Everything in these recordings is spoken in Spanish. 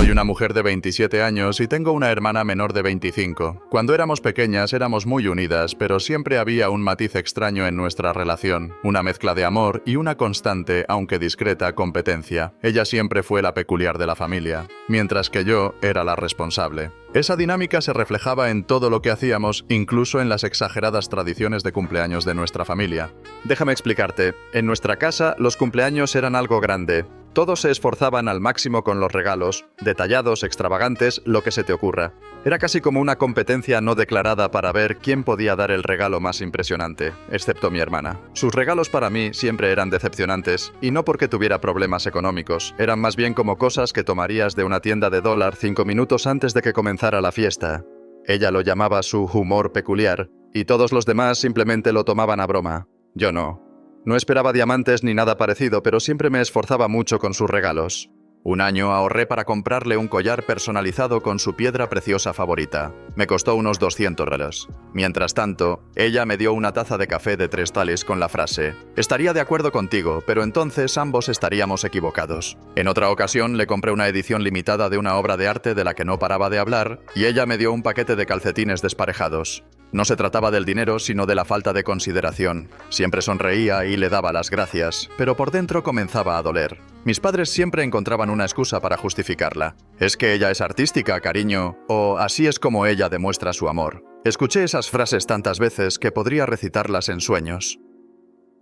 Soy una mujer de 27 años y tengo una hermana menor de 25. Cuando éramos pequeñas éramos muy unidas, pero siempre había un matiz extraño en nuestra relación, una mezcla de amor y una constante, aunque discreta, competencia. Ella siempre fue la peculiar de la familia, mientras que yo era la responsable. Esa dinámica se reflejaba en todo lo que hacíamos, incluso en las exageradas tradiciones de cumpleaños de nuestra familia. Déjame explicarte, en nuestra casa los cumpleaños eran algo grande. Todos se esforzaban al máximo con los regalos, detallados, extravagantes, lo que se te ocurra. Era casi como una competencia no declarada para ver quién podía dar el regalo más impresionante, excepto mi hermana. Sus regalos para mí siempre eran decepcionantes, y no porque tuviera problemas económicos, eran más bien como cosas que tomarías de una tienda de dólar 5 minutos antes de que comenzara la fiesta. Ella lo llamaba su humor peculiar, y todos los demás simplemente lo tomaban a broma. Yo no. No esperaba diamantes ni nada parecido, pero siempre me esforzaba mucho con sus regalos. Un año ahorré para comprarle un collar personalizado con su piedra preciosa favorita. Me costó unos $200. Mientras tanto, ella me dio una taza de café de 3 tales con la frase: «Estaría de acuerdo contigo, pero entonces ambos estaríamos equivocados». En otra ocasión le compré una edición limitada de una obra de arte de la que no paraba de hablar, y ella me dio un paquete de calcetines desparejados. No se trataba del dinero, sino de la falta de consideración. Siempre sonreía y le daba las gracias, pero por dentro comenzaba a doler. Mis padres siempre encontraban una excusa para justificarla. «Es que ella es artística, cariño», o «así es como ella demuestra su amor». Escuché esas frases tantas veces que podría recitarlas en sueños.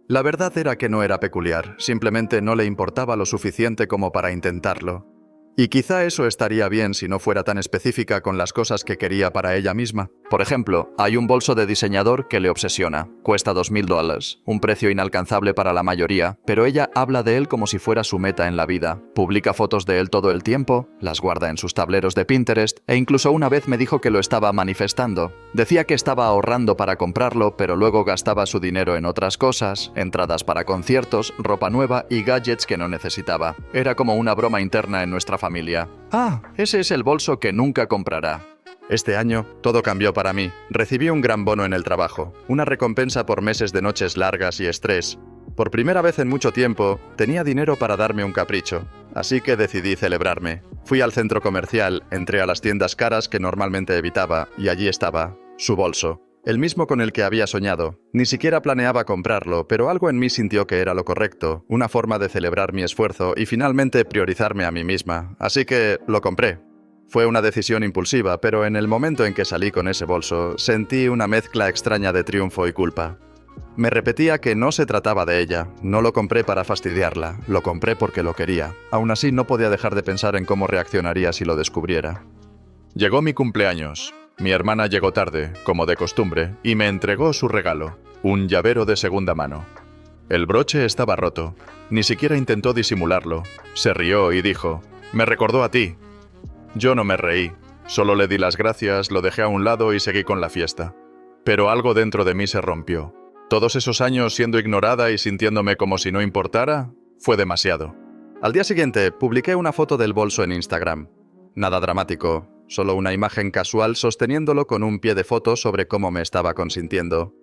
La verdad era que no era peculiar, simplemente no le importaba lo suficiente como para intentarlo. Y quizá eso estaría bien si no fuera tan específica con las cosas que quería para ella misma. Por ejemplo, hay un bolso de diseñador que le obsesiona. Cuesta $2000, un precio inalcanzable para la mayoría, pero ella habla de él como si fuera su meta en la vida. Publica fotos de él todo el tiempo, las guarda en sus tableros de Pinterest, e incluso una vez me dijo que lo estaba manifestando. Decía que estaba ahorrando para comprarlo, pero luego gastaba su dinero en otras cosas, entradas para conciertos, ropa nueva y gadgets que no necesitaba. Era como una broma interna en nuestra familia. «Ah, ese es el bolso que nunca comprará». Este año, todo cambió para mí. Recibí un gran bono en el trabajo, una recompensa por meses de noches largas y estrés. Por primera vez en mucho tiempo, tenía dinero para darme un capricho, así que decidí celebrarme. Fui al centro comercial, entré a las tiendas caras que normalmente evitaba, y allí estaba, su bolso. El mismo con el que había soñado. Ni siquiera planeaba comprarlo, pero algo en mí sintió que era lo correcto, una forma de celebrar mi esfuerzo y finalmente priorizarme a mí misma. Así que lo compré. Fue una decisión impulsiva, pero en el momento en que salí con ese bolso, sentí una mezcla extraña de triunfo y culpa. Me repetía que no se trataba de ella, no lo compré para fastidiarla, lo compré porque lo quería. Aún así no podía dejar de pensar en cómo reaccionaría si lo descubriera. Llegó mi cumpleaños. Mi hermana llegó tarde, como de costumbre, y me entregó su regalo, un llavero de segunda mano. El broche estaba roto. Ni siquiera intentó disimularlo. Se rió y dijo: «Me recordó a ti». Yo no me reí, solo le di las gracias, lo dejé a un lado y seguí con la fiesta. Pero algo dentro de mí se rompió. Todos esos años siendo ignorada y sintiéndome como si no importara, fue demasiado. Al día siguiente, publiqué una foto del bolso en Instagram. Nada dramático, solo una imagen casual sosteniéndolo con un pie de foto sobre cómo me estaba consintiendo.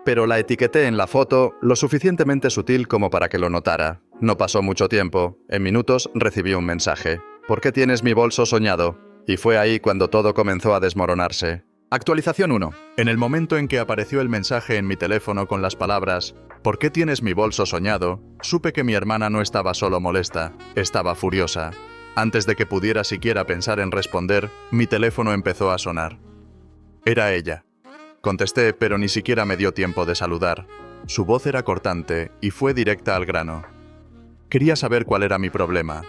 Pero la etiqueté en la foto lo suficientemente sutil como para que lo notara. No pasó mucho tiempo. En minutos recibí un mensaje: «¿Por qué tienes mi bolso soñado?». Y fue ahí cuando todo comenzó a desmoronarse. Actualización 1. En el momento en que apareció el mensaje en mi teléfono con las palabras «¿Por qué tienes mi bolso soñado?», supe que mi hermana no estaba solo molesta, estaba furiosa. Antes de que pudiera siquiera pensar en responder, mi teléfono empezó a sonar. Era ella. Contesté, pero ni siquiera me dio tiempo de saludar. Su voz era cortante y fue directa al grano. Quería saber cuál era mi problema,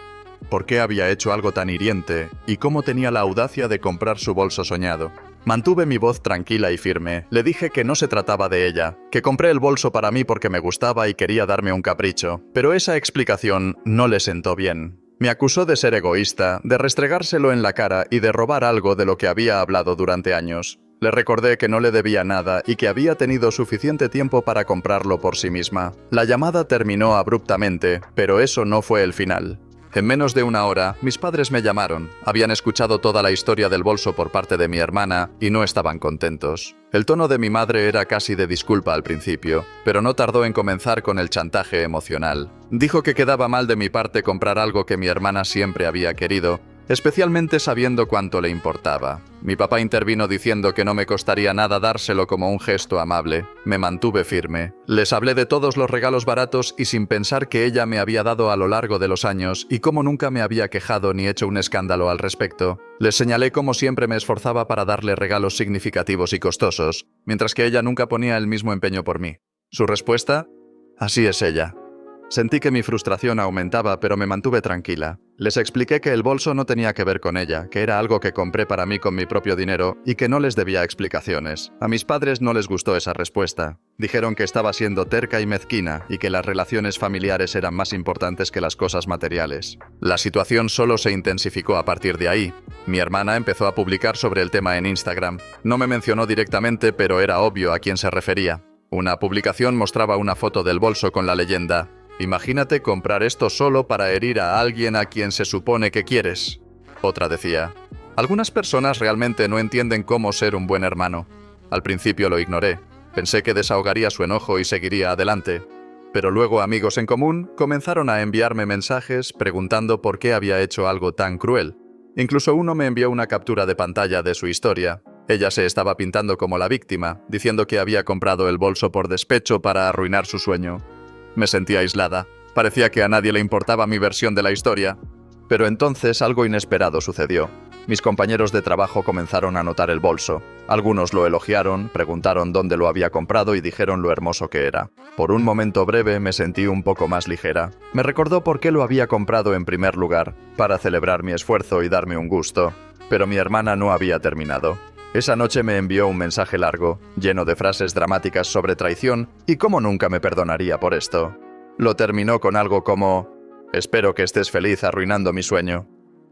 por qué había hecho algo tan hiriente y cómo tenía la audacia de comprar su bolso soñado. Mantuve mi voz tranquila y firme. Le dije que no se trataba de ella, que compré el bolso para mí porque me gustaba y quería darme un capricho. Pero esa explicación no le sentó bien. Me acusó de ser egoísta, de restregárselo en la cara y de robar algo de lo que había hablado durante años. Le recordé que no le debía nada y que había tenido suficiente tiempo para comprarlo por sí misma. La llamada terminó abruptamente, pero eso no fue el final. En menos de una hora, mis padres me llamaron. Habían escuchado toda la historia del bolso por parte de mi hermana y no estaban contentos. El tono de mi madre era casi de disculpa al principio, pero no tardó en comenzar con el chantaje emocional. Dijo que quedaba mal de mi parte comprar algo que mi hermana siempre había querido, especialmente sabiendo cuánto le importaba. Mi papá intervino diciendo que no me costaría nada dárselo como un gesto amable. Me mantuve firme. Les hablé de todos los regalos baratos y sin pensar que ella me había dado a lo largo de los años y cómo nunca me había quejado ni hecho un escándalo al respecto. Les señalé cómo siempre me esforzaba para darle regalos significativos y costosos, mientras que ella nunca ponía el mismo empeño por mí. Su respuesta: así es ella. Sentí que mi frustración aumentaba, pero me mantuve tranquila. Les expliqué que el bolso no tenía que ver con ella, que era algo que compré para mí con mi propio dinero y que no les debía explicaciones. A mis padres no les gustó esa respuesta. Dijeron que estaba siendo terca y mezquina y que las relaciones familiares eran más importantes que las cosas materiales. La situación solo se intensificó a partir de ahí. Mi hermana empezó a publicar sobre el tema en Instagram. No me mencionó directamente, pero era obvio a quién se refería. Una publicación mostraba una foto del bolso con la leyenda: imagínate comprar esto solo para herir a alguien a quien se supone que quieres. Otra decía: algunas personas realmente no entienden cómo ser un buen hermano. Al principio lo ignoré. Pensé que desahogaría su enojo y seguiría adelante. Pero luego amigos en común comenzaron a enviarme mensajes preguntando por qué había hecho algo tan cruel. Incluso uno me envió una captura de pantalla de su historia. Ella se estaba pintando como la víctima, diciendo que había comprado el bolso por despecho para arruinar su sueño. Me sentí aislada. Parecía que a nadie le importaba mi versión de la historia. Pero entonces algo inesperado sucedió. Mis compañeros de trabajo comenzaron a notar el bolso. Algunos lo elogiaron, preguntaron dónde lo había comprado y dijeron lo hermoso que era. Por un momento breve me sentí un poco más ligera. Me recordó por qué lo había comprado en primer lugar, para celebrar mi esfuerzo y darme un gusto. Pero mi hermana no había terminado. Esa noche me envió un mensaje largo, lleno de frases dramáticas sobre traición y cómo nunca me perdonaría por esto. Lo terminó con algo como: espero que estés feliz arruinando mi sueño.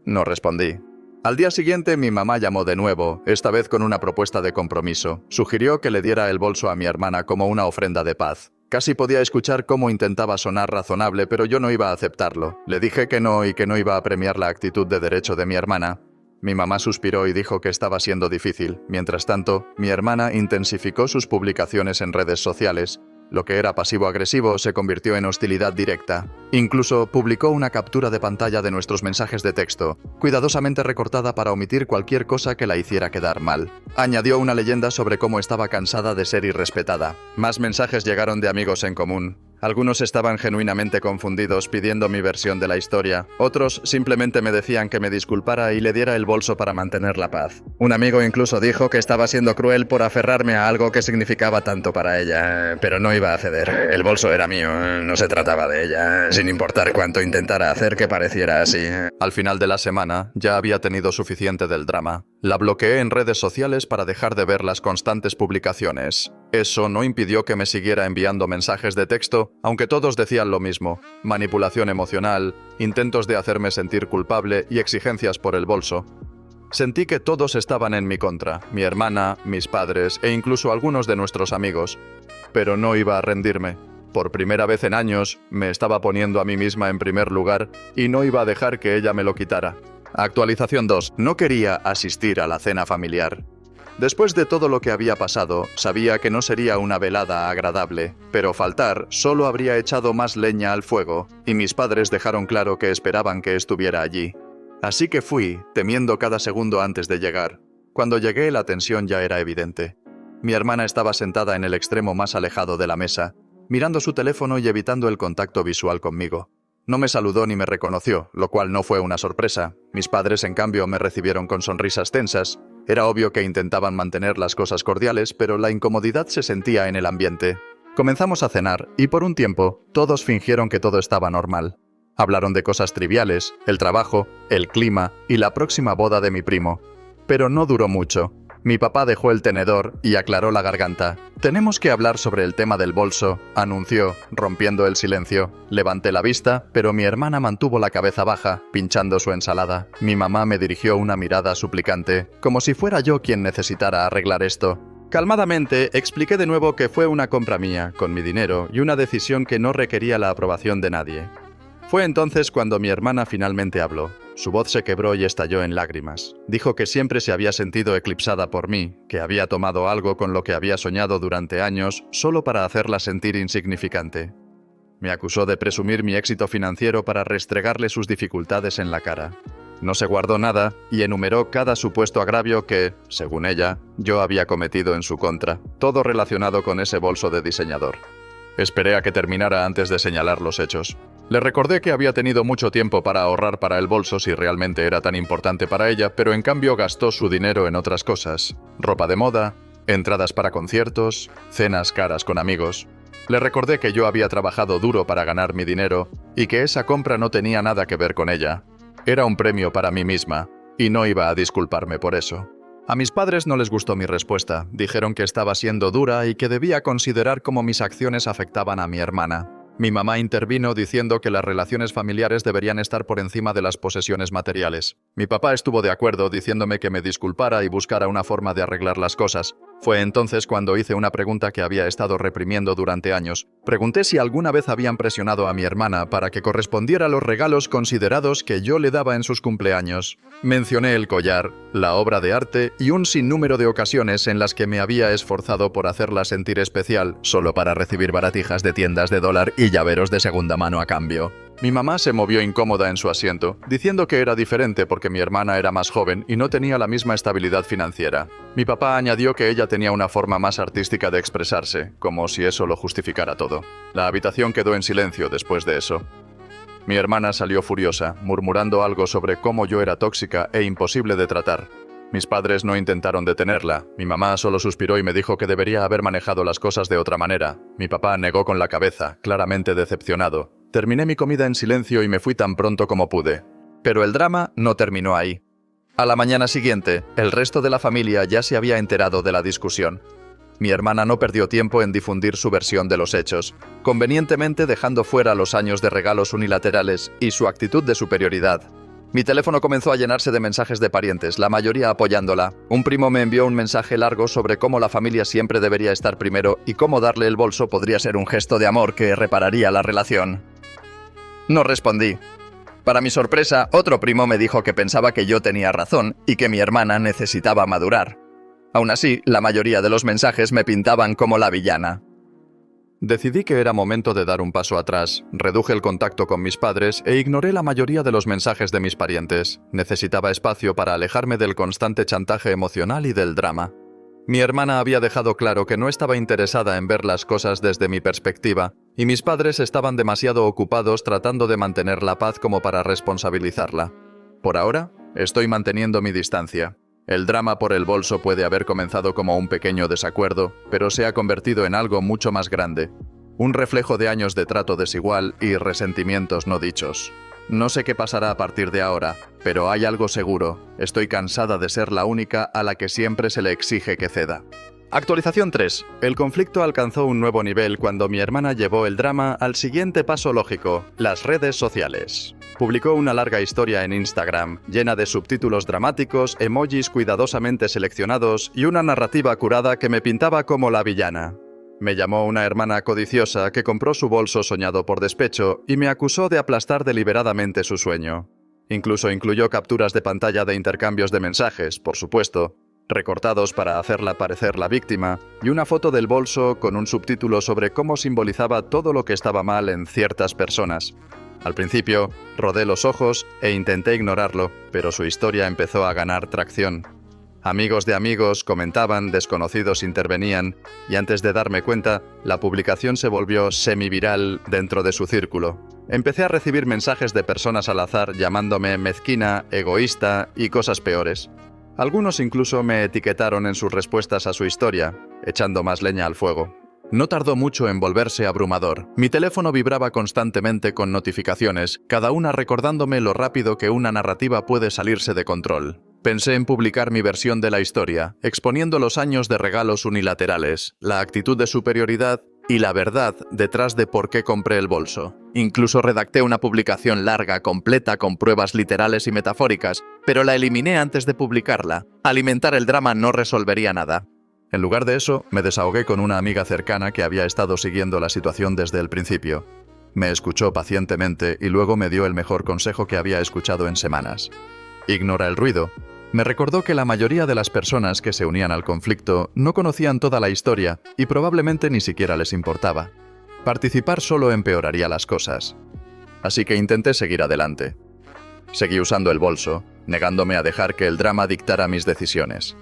No respondí. Al día siguiente mi mamá llamó de nuevo, esta vez con una propuesta de compromiso. Sugirió que le diera el bolso a mi hermana como una ofrenda de paz. Casi podía escuchar cómo intentaba sonar razonable, pero yo no iba a aceptarlo. Le dije que no y que no iba a premiar la actitud de derecho de mi hermana. Mi mamá suspiró y dijo que estaba siendo difícil. Mientras tanto, mi hermana intensificó sus publicaciones en redes sociales. Lo que era pasivo-agresivo se convirtió en hostilidad directa. Incluso publicó una captura de pantalla de nuestros mensajes de texto, cuidadosamente recortada para omitir cualquier cosa que la hiciera quedar mal. Añadió una leyenda sobre cómo estaba cansada de ser irrespetada. Más mensajes llegaron de amigos en común. Algunos estaban genuinamente confundidos pidiendo mi versión de la historia. Otros simplemente me decían que me disculpara y le diera el bolso para mantener la paz. Un amigo incluso dijo que estaba siendo cruel por aferrarme a algo que significaba tanto para ella, pero no iba a ceder. El bolso era mío, no se trataba de ella, sin importar cuánto intentara hacer que pareciera así. Al final de la semana, ya había tenido suficiente del drama. La bloqueé en redes sociales para dejar de ver las constantes publicaciones. Eso no impidió que me siguiera enviando mensajes de texto, aunque todos decían lo mismo: manipulación emocional, intentos de hacerme sentir culpable y exigencias por el bolso. Sentí que todos estaban en mi contra, mi hermana, mis padres e incluso algunos de nuestros amigos. Pero no iba a rendirme. Por primera vez en años, me estaba poniendo a mí misma en primer lugar y no iba a dejar que ella me lo quitara. Actualización 2. No quería asistir a la cena familiar. Después de todo lo que había pasado, sabía que no sería una velada agradable, pero faltar solo habría echado más leña al fuego, y mis padres dejaron claro que esperaban que estuviera allí. Así que fui, temiendo cada segundo antes de llegar. Cuando llegué, la tensión ya era evidente. Mi hermana estaba sentada en el extremo más alejado de la mesa, mirando su teléfono y evitando el contacto visual conmigo. No me saludó ni me reconoció, lo cual no fue una sorpresa. Mis padres, en cambio, me recibieron con sonrisas tensas. Era obvio que intentaban mantener las cosas cordiales, pero la incomodidad se sentía en el ambiente. Comenzamos a cenar, y por un tiempo, todos fingieron que todo estaba normal. Hablaron de cosas triviales, el trabajo, el clima y la próxima boda de mi primo. Pero no duró mucho. Mi papá dejó el tenedor y aclaró la garganta. «Tenemos que hablar sobre el tema del bolso», anunció, rompiendo el silencio. Levanté la vista, pero mi hermana mantuvo la cabeza baja, pinchando su ensalada. Mi mamá me dirigió una mirada suplicante, como si fuera yo quien necesitara arreglar esto. Calmadamente, expliqué de nuevo que fue una compra mía, con mi dinero, y una decisión que no requería la aprobación de nadie. Fue entonces cuando mi hermana finalmente habló. Su voz se quebró y estalló en lágrimas. Dijo que siempre se había sentido eclipsada por mí, que había tomado algo con lo que había soñado durante años solo para hacerla sentir insignificante. Me acusó de presumir mi éxito financiero para restregarle sus dificultades en la cara. No se guardó nada y enumeró cada supuesto agravio que, según ella, yo había cometido en su contra, todo relacionado con ese bolso de diseñador. Esperé a que terminara antes de señalar los hechos. Le recordé que había tenido mucho tiempo para ahorrar para el bolso si realmente era tan importante para ella, pero en cambio gastó su dinero en otras cosas. Ropa de moda, entradas para conciertos, cenas caras con amigos. Le recordé que yo había trabajado duro para ganar mi dinero y que esa compra no tenía nada que ver con ella. Era un premio para mí misma, y no iba a disculparme por eso. A mis padres no les gustó mi respuesta. Dijeron que estaba siendo dura y que debía considerar cómo mis acciones afectaban a mi hermana. Mi mamá intervino diciendo que las relaciones familiares deberían estar por encima de las posesiones materiales. Mi papá estuvo de acuerdo diciéndome que me disculpara y buscara una forma de arreglar las cosas. Fue entonces cuando hice una pregunta que había estado reprimiendo durante años. Pregunté si alguna vez habían presionado a mi hermana para que correspondiera a los regalos considerados que yo le daba en sus cumpleaños. Mencioné el collar, la obra de arte y un sinnúmero de ocasiones en las que me había esforzado por hacerla sentir especial, solo para recibir baratijas de tiendas de dólar y llaveros de segunda mano a cambio. Mi mamá se movió incómoda en su asiento, diciendo que era diferente porque mi hermana era más joven y no tenía la misma estabilidad financiera. Mi papá añadió que ella tenía una forma más artística de expresarse, como si eso lo justificara todo. La habitación quedó en silencio después de eso. Mi hermana salió furiosa, murmurando algo sobre cómo yo era tóxica e imposible de tratar. Mis padres no intentaron detenerla. Mi mamá solo suspiró y me dijo que debería haber manejado las cosas de otra manera. Mi papá negó con la cabeza, claramente decepcionado. Terminé mi comida en silencio y me fui tan pronto como pude. Pero el drama no terminó ahí. A la mañana siguiente, el resto de la familia ya se había enterado de la discusión. Mi hermana no perdió tiempo en difundir su versión de los hechos, convenientemente dejando fuera los años de regalos unilaterales y su actitud de superioridad. Mi teléfono comenzó a llenarse de mensajes de parientes, la mayoría apoyándola. Un primo me envió un mensaje largo sobre cómo la familia siempre debería estar primero y cómo darle el bolso podría ser un gesto de amor que repararía la relación. No respondí. Para mi sorpresa, otro primo me dijo que pensaba que yo tenía razón y que mi hermana necesitaba madurar. Aún así, la mayoría de los mensajes me pintaban como la villana. Decidí que era momento de dar un paso atrás, reduje el contacto con mis padres e ignoré la mayoría de los mensajes de mis parientes. Necesitaba espacio para alejarme del constante chantaje emocional y del drama. Mi hermana había dejado claro que no estaba interesada en ver las cosas desde mi perspectiva, y mis padres estaban demasiado ocupados tratando de mantener la paz como para responsabilizarla. Por ahora, estoy manteniendo mi distancia. El drama por el bolso puede haber comenzado como un pequeño desacuerdo, pero se ha convertido en algo mucho más grande. Un reflejo de años de trato desigual y resentimientos no dichos. No sé qué pasará a partir de ahora, pero hay algo seguro. Estoy cansada de ser la única a la que siempre se le exige que ceda. Actualización 3. El conflicto alcanzó un nuevo nivel cuando mi hermana llevó el drama al siguiente paso lógico, las redes sociales. Publicó una larga historia en Instagram, llena de subtítulos dramáticos, emojis cuidadosamente seleccionados y una narrativa curada que me pintaba como la villana. Me llamó una hermana codiciosa que compró su bolso soñado por despecho y me acusó de aplastar deliberadamente su sueño. Incluso incluyó capturas de pantalla de intercambios de mensajes, por supuesto, recortados para hacerla parecer la víctima, y una foto del bolso con un subtítulo sobre cómo simbolizaba todo lo que estaba mal en ciertas personas. Al principio, rodé los ojos e intenté ignorarlo, pero su historia empezó a ganar tracción. Amigos de amigos comentaban, desconocidos intervenían, y antes de darme cuenta, la publicación se volvió semi-viral dentro de su círculo. Empecé a recibir mensajes de personas al azar llamándome mezquina, egoísta y cosas peores. Algunos incluso me etiquetaron en sus respuestas a su historia, echando más leña al fuego. No tardó mucho en volverse abrumador. Mi teléfono vibraba constantemente con notificaciones, cada una recordándome lo rápido que una narrativa puede salirse de control. Pensé en publicar mi versión de la historia, exponiendo los años de regalos unilaterales, la actitud de superioridad y la verdad detrás de por qué compré el bolso. Incluso redacté una publicación larga, completa, con pruebas literales y metafóricas, pero la eliminé antes de publicarla. Alimentar el drama no resolvería nada. En lugar de eso, me desahogué con una amiga cercana que había estado siguiendo la situación desde el principio. Me escuchó pacientemente y luego me dio el mejor consejo que había escuchado en semanas. Ignora el ruido. Me recordó que la mayoría de las personas que se unían al conflicto no conocían toda la historia y probablemente ni siquiera les importaba. Participar solo empeoraría las cosas. Así que intenté seguir adelante. Seguí usando el bolso, negándome a dejar que el drama dictara mis decisiones.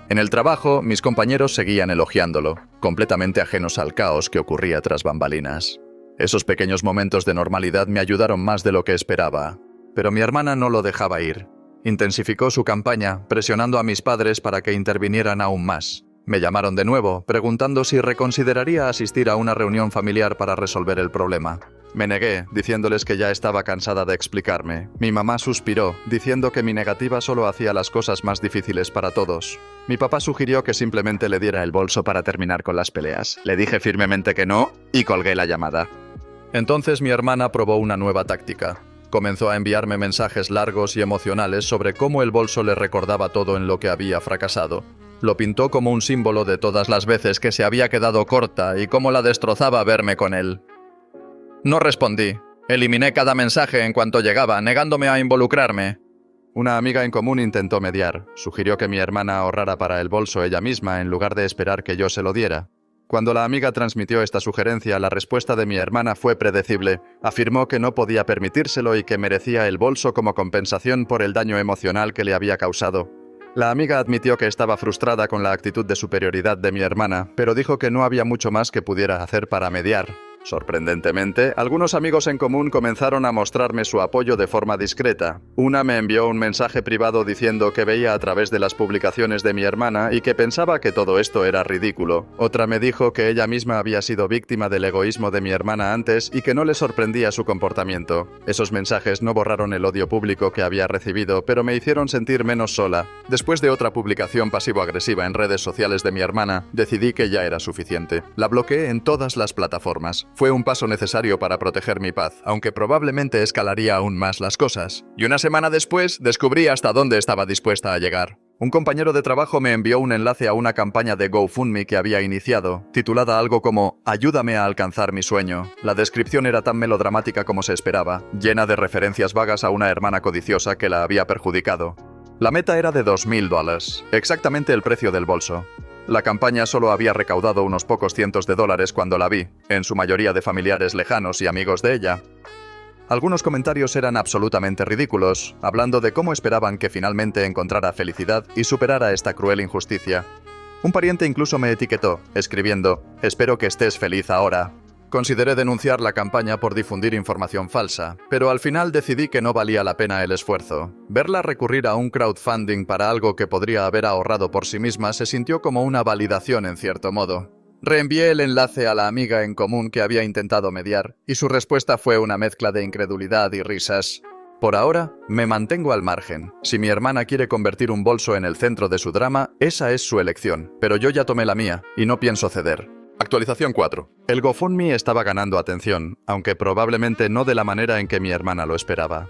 En el trabajo, mis compañeros seguían elogiándolo, completamente ajenos al caos que ocurría tras bambalinas. Esos pequeños momentos de normalidad me ayudaron más de lo que esperaba. Pero mi hermana no lo dejaba ir. Intensificó su campaña, presionando a mis padres para que intervinieran aún más. Me llamaron de nuevo, preguntando si reconsideraría asistir a una reunión familiar para resolver el problema. Me negué, diciéndoles que ya estaba cansada de explicarme. Mi mamá suspiró, diciendo que mi negativa solo hacía las cosas más difíciles para todos. Mi papá sugirió que simplemente le diera el bolso para terminar con las peleas. Le dije firmemente que no y colgué la llamada. Entonces mi hermana probó una nueva táctica. Comenzó a enviarme mensajes largos y emocionales sobre cómo el bolso le recordaba todo en lo que había fracasado. Lo pintó como un símbolo de todas las veces que se había quedado corta y cómo la destrozaba verme con él. No respondí. Eliminé cada mensaje en cuanto llegaba, negándome a involucrarme. Una amiga en común intentó mediar. Sugirió que mi hermana ahorrara para el bolso ella misma en lugar de esperar que yo se lo diera. Cuando la amiga transmitió esta sugerencia, la respuesta de mi hermana fue predecible. Afirmó que no podía permitírselo y que merecía el bolso como compensación por el daño emocional que le había causado. La amiga admitió que estaba frustrada con la actitud de superioridad de mi hermana, pero dijo que no había mucho más que pudiera hacer para mediar. Sorprendentemente, algunos amigos en común comenzaron a mostrarme su apoyo de forma discreta. Una me envió un mensaje privado diciendo que veía a través de las publicaciones de mi hermana y que pensaba que todo esto era ridículo. Otra me dijo que ella misma había sido víctima del egoísmo de mi hermana antes y que no le sorprendía su comportamiento. Esos mensajes no borraron el odio público que había recibido, pero me hicieron sentir menos sola. Después de otra publicación pasivo-agresiva en redes sociales de mi hermana, decidí que ya era suficiente. La bloqueé en todas las plataformas. Fue un paso necesario para proteger mi paz, aunque probablemente escalaría aún más las cosas. Y una semana después, descubrí hasta dónde estaba dispuesta a llegar. Un compañero de trabajo me envió un enlace a una campaña de GoFundMe que había iniciado, titulada algo como «Ayúdame a alcanzar mi sueño». La descripción era tan melodramática como se esperaba, llena de referencias vagas a una hermana codiciosa que la había perjudicado. La meta era de $2,000, exactamente el precio del bolso. La campaña solo había recaudado unos pocos cientos de dólares cuando la vi, en su mayoría de familiares lejanos y amigos de ella. Algunos comentarios eran absolutamente ridículos, hablando de cómo esperaban que finalmente encontrara felicidad y superara esta cruel injusticia. Un pariente incluso me etiquetó, escribiendo: «Espero que estés feliz ahora». Consideré denunciar la campaña por difundir información falsa, pero al final decidí que no valía la pena el esfuerzo. Verla recurrir a un crowdfunding para algo que podría haber ahorrado por sí misma se sintió como una validación en cierto modo. Reenvié el enlace a la amiga en común que había intentado mediar, y su respuesta fue una mezcla de incredulidad y risas. Por ahora, me mantengo al margen. Si mi hermana quiere convertir un bolso en el centro de su drama, esa es su elección, pero yo ya tomé la mía, y no pienso ceder. Actualización 4. El GoFundMe estaba ganando atención, aunque probablemente no de la manera en que mi hermana lo esperaba.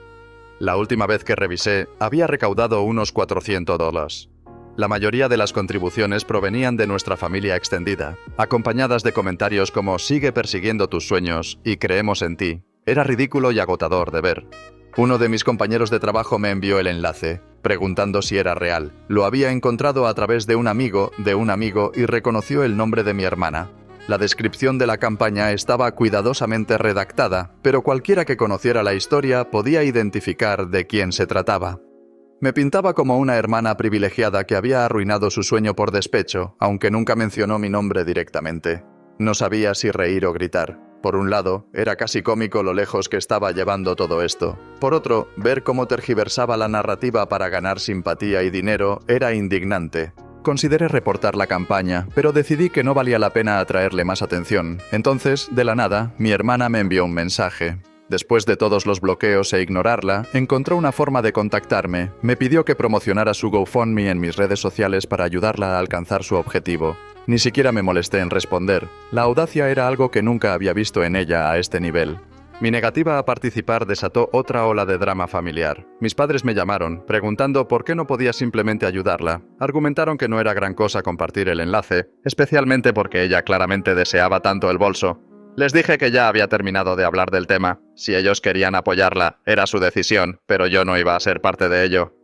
La última vez que revisé, había recaudado unos $400. La mayoría de las contribuciones provenían de nuestra familia extendida, acompañadas de comentarios como «Sigue persiguiendo tus sueños» y «Creemos en ti». Era ridículo y agotador de ver. Uno de mis compañeros de trabajo me envió el enlace, preguntando si era real. Lo había encontrado a través de un amigo y reconoció el nombre de mi hermana. La descripción de la campaña estaba cuidadosamente redactada, pero cualquiera que conociera la historia podía identificar de quién se trataba. Me pintaba como una hermana privilegiada que había arruinado su sueño por despecho, aunque nunca mencionó mi nombre directamente. No sabía si reír o gritar. Por un lado, era casi cómico lo lejos que estaba llevando todo esto. Por otro, ver cómo tergiversaba la narrativa para ganar simpatía y dinero era indignante. Consideré reportar la campaña, pero decidí que no valía la pena atraerle más atención. Entonces, de la nada, mi hermana me envió un mensaje. Después de todos los bloqueos e ignorarla, encontró una forma de contactarme. Me pidió que promocionara su GoFundMe en mis redes sociales para ayudarla a alcanzar su objetivo. Ni siquiera me molesté en responder. La audacia era algo que nunca había visto en ella a este nivel. Mi negativa a participar desató otra ola de drama familiar. Mis padres me llamaron, preguntando por qué no podía simplemente ayudarla. Argumentaron que no era gran cosa compartir el enlace, especialmente porque ella claramente deseaba tanto el bolso. Les dije que ya había terminado de hablar del tema. Si ellos querían apoyarla, era su decisión, pero yo no iba a ser parte de ello.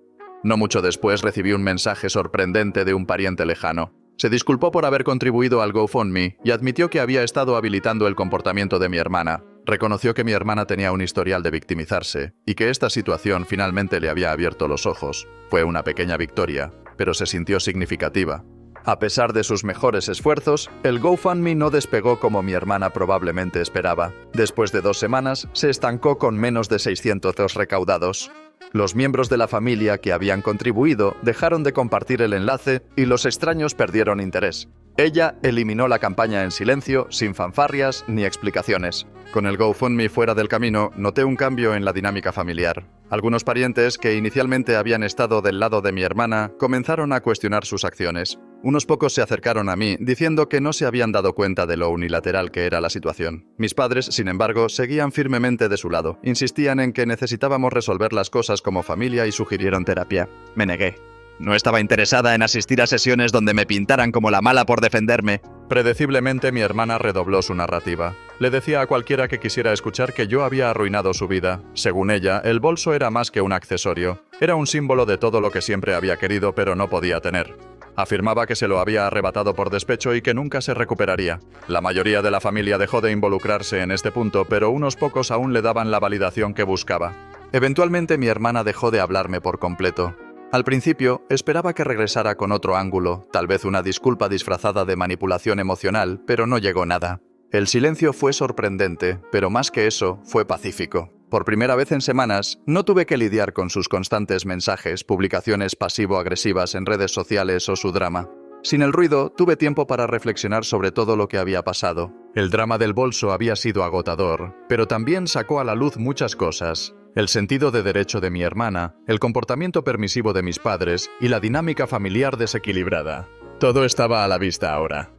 No mucho después recibí un mensaje sorprendente de un pariente lejano. Se disculpó por haber contribuido al GoFundMe y admitió que había estado habilitando el comportamiento de mi hermana. Reconoció que mi hermana tenía un historial de victimizarse y que esta situación finalmente le había abierto los ojos. Fue una pequeña victoria, pero se sintió significativa. A pesar de sus mejores esfuerzos, el GoFundMe no despegó como mi hermana probablemente esperaba. Después de 2 semanas, se estancó con menos de 600 recaudados. Los miembros de la familia que habían contribuido dejaron de compartir el enlace y los extraños perdieron interés. Ella eliminó la campaña en silencio, sin fanfarrias ni explicaciones. Con el GoFundMe fuera del camino, noté un cambio en la dinámica familiar. Algunos parientes que inicialmente habían estado del lado de mi hermana comenzaron a cuestionar sus acciones. Unos pocos se acercaron a mí diciendo que no se habían dado cuenta de lo unilateral que era la situación. Mis padres, sin embargo, seguían firmemente de su lado. Insistían en que necesitábamos resolver las cosas como familia y sugirieron terapia. Me negué. No estaba interesada en asistir a sesiones donde me pintaran como la mala por defenderme. Predeciblemente mi hermana redobló su narrativa. Le decía a cualquiera que quisiera escuchar que yo había arruinado su vida. Según ella, el bolso era más que un accesorio. Era un símbolo de todo lo que siempre había querido pero no podía tener. Afirmaba que se lo había arrebatado por despecho y que nunca se recuperaría. La mayoría de la familia dejó de involucrarse en este punto, pero unos pocos aún le daban la validación que buscaba. Eventualmente mi hermana dejó de hablarme por completo. Al principio, esperaba que regresara con otro ángulo, tal vez una disculpa disfrazada de manipulación emocional, pero no llegó nada. El silencio fue sorprendente, pero más que eso, fue pacífico. Por primera vez en semanas, no tuve que lidiar con sus constantes mensajes, publicaciones pasivo-agresivas en redes sociales o su drama. Sin el ruido, tuve tiempo para reflexionar sobre todo lo que había pasado. El drama del bolso había sido agotador, pero también sacó a la luz muchas cosas. El sentido de derecho de mi hermana, el comportamiento permisivo de mis padres y la dinámica familiar desequilibrada. Todo estaba a la vista ahora.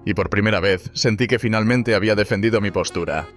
Y por primera vez sentí que finalmente había defendido mi postura.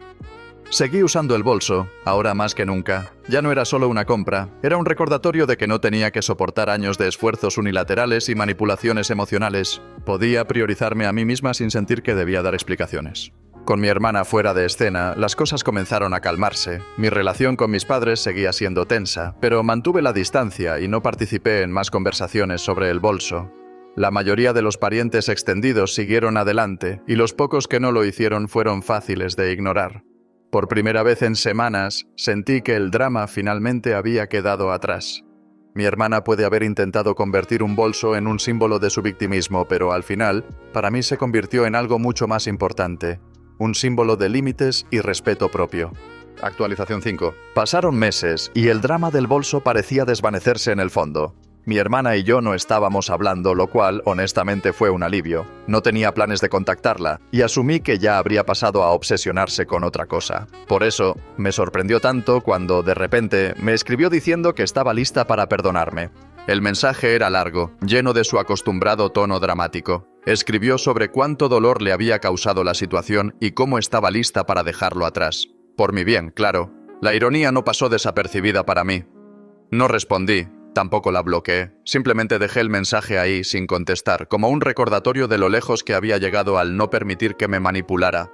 Seguí usando el bolso, ahora más que nunca. Ya no era solo una compra, era un recordatorio de que no tenía que soportar años de esfuerzos unilaterales y manipulaciones emocionales. Podía priorizarme a mí misma sin sentir que debía dar explicaciones. Con mi hermana fuera de escena, las cosas comenzaron a calmarse. Mi relación con mis padres seguía siendo tensa, pero mantuve la distancia y no participé en más conversaciones sobre el bolso. La mayoría de los parientes extendidos siguieron adelante, y los pocos que no lo hicieron fueron fáciles de ignorar. Por primera vez en semanas, sentí que el drama finalmente había quedado atrás. Mi hermana puede haber intentado convertir un bolso en un símbolo de su victimismo, pero al final, para mí se convirtió en algo mucho más importante. Un símbolo de límites y respeto propio. Actualización 5. Pasaron meses y el drama del bolso parecía desvanecerse en el fondo. Mi hermana y yo no estábamos hablando, lo cual, honestamente, fue un alivio. No tenía planes de contactarla, y asumí que ya habría pasado a obsesionarse con otra cosa. Por eso, me sorprendió tanto cuando, de repente, me escribió diciendo que estaba lista para perdonarme. El mensaje era largo, lleno de su acostumbrado tono dramático. Escribió sobre cuánto dolor le había causado la situación y cómo estaba lista para dejarlo atrás. Por mi bien, claro. La ironía no pasó desapercibida para mí. No respondí. Tampoco la bloqueé, simplemente dejé el mensaje ahí sin contestar, como un recordatorio de lo lejos que había llegado al no permitir que me manipulara.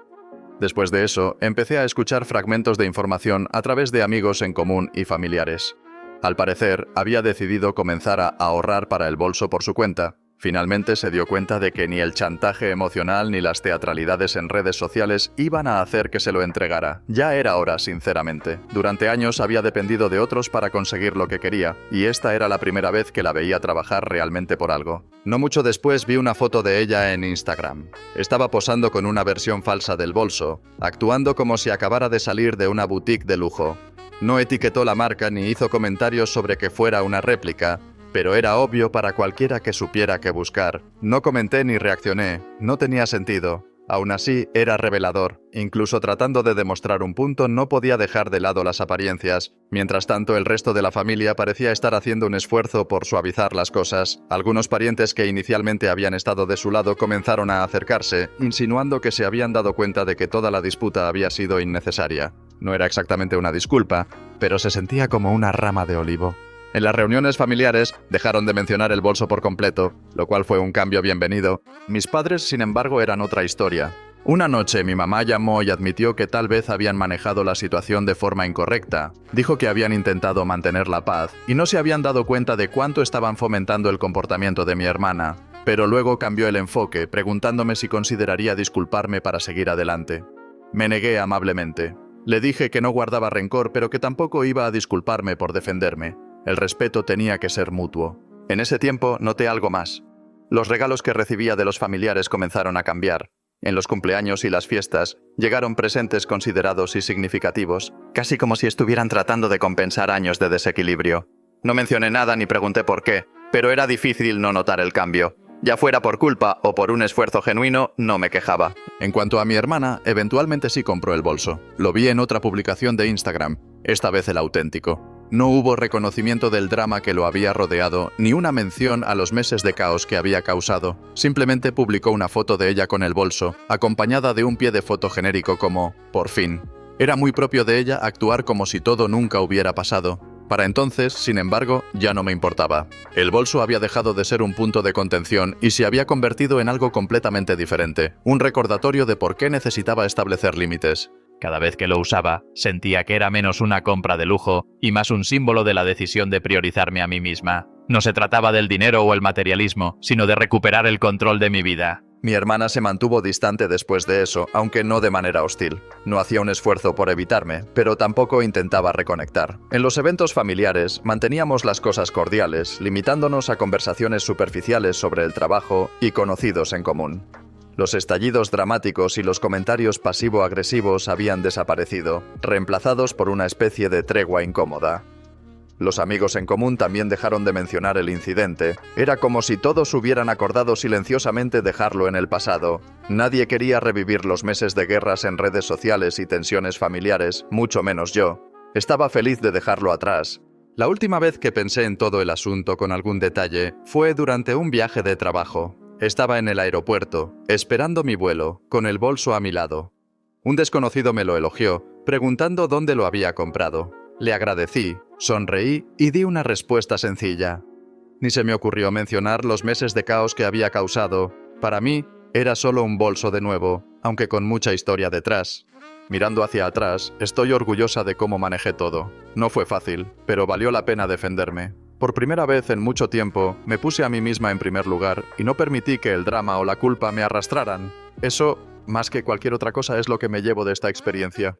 Después de eso, empecé a escuchar fragmentos de información a través de amigos en común y familiares. Al parecer, había decidido comenzar a ahorrar para el bolso por su cuenta. Finalmente se dio cuenta de que ni el chantaje emocional ni las teatralidades en redes sociales iban a hacer que se lo entregara. Ya era hora, sinceramente. Durante años había dependido de otros para conseguir lo que quería, y esta era la primera vez que la veía trabajar realmente por algo. No mucho después vi una foto de ella en Instagram. Estaba posando con una versión falsa del bolso, actuando como si acabara de salir de una boutique de lujo. No etiquetó la marca ni hizo comentarios sobre que fuera una réplica, pero era obvio para cualquiera que supiera qué buscar. No comenté ni reaccioné, no tenía sentido. Aún así, era revelador. Incluso tratando de demostrar un punto, no podía dejar de lado las apariencias. Mientras tanto, el resto de la familia parecía estar haciendo un esfuerzo por suavizar las cosas. Algunos parientes que inicialmente habían estado de su lado comenzaron a acercarse, insinuando que se habían dado cuenta de que toda la disputa había sido innecesaria. No era exactamente una disculpa, pero se sentía como una rama de olivo. En las reuniones familiares dejaron de mencionar el bolso por completo, lo cual fue un cambio bienvenido. Mis padres, sin embargo, eran otra historia. Una noche mi mamá llamó y admitió que tal vez habían manejado la situación de forma incorrecta. Dijo que habían intentado mantener la paz y no se habían dado cuenta de cuánto estaban fomentando el comportamiento de mi hermana. Pero luego cambió el enfoque, preguntándome si consideraría disculparme para seguir adelante. Me negué amablemente. Le dije que no guardaba rencor, pero que tampoco iba a disculparme por defenderme. El respeto tenía que ser mutuo. En ese tiempo noté algo más. Los regalos que recibía de los familiares comenzaron a cambiar. En los cumpleaños y las fiestas llegaron presentes considerados y significativos, casi como si estuvieran tratando de compensar años de desequilibrio. No mencioné nada ni pregunté por qué, pero era difícil no notar el cambio. Ya fuera por culpa o por un esfuerzo genuino, no me quejaba. En cuanto a mi hermana, eventualmente sí compró el bolso. Lo vi en otra publicación de Instagram, esta vez el auténtico. No hubo reconocimiento del drama que lo había rodeado, ni una mención a los meses de caos que había causado. Simplemente publicó una foto de ella con el bolso, acompañada de un pie de foto genérico como «por fin». Era muy propio de ella actuar como si todo nunca hubiera pasado. Para entonces, sin embargo, ya no me importaba. El bolso había dejado de ser un punto de contención y se había convertido en algo completamente diferente, un recordatorio de por qué necesitaba establecer límites. Cada vez que lo usaba, sentía que era menos una compra de lujo y más un símbolo de la decisión de priorizarme a mí misma. No se trataba del dinero o el materialismo, sino de recuperar el control de mi vida. Mi hermana se mantuvo distante después de eso, aunque no de manera hostil. No hacía un esfuerzo por evitarme, pero tampoco intentaba reconectar. En los eventos familiares, manteníamos las cosas cordiales, limitándonos a conversaciones superficiales sobre el trabajo y conocidos en común. Los estallidos dramáticos y los comentarios pasivo-agresivos habían desaparecido, reemplazados por una especie de tregua incómoda. Los amigos en común también dejaron de mencionar el incidente. Era como si todos hubieran acordado silenciosamente dejarlo en el pasado. Nadie quería revivir los meses de guerras en redes sociales y tensiones familiares, mucho menos yo. Estaba feliz de dejarlo atrás. La última vez que pensé en todo el asunto con algún detalle fue durante un viaje de trabajo. Estaba en el aeropuerto, esperando mi vuelo, con el bolso a mi lado. Un desconocido me lo elogió, preguntando dónde lo había comprado. Le agradecí, sonreí y di una respuesta sencilla. Ni se me ocurrió mencionar los meses de caos que había causado. Para mí, era solo un bolso de nuevo, aunque con mucha historia detrás. Mirando hacia atrás, estoy orgullosa de cómo manejé todo. No fue fácil, pero valió la pena defenderme. Por primera vez en mucho tiempo, me puse a mí misma en primer lugar y no permití que el drama o la culpa me arrastraran. Eso, más que cualquier otra cosa, es lo que me llevo de esta experiencia.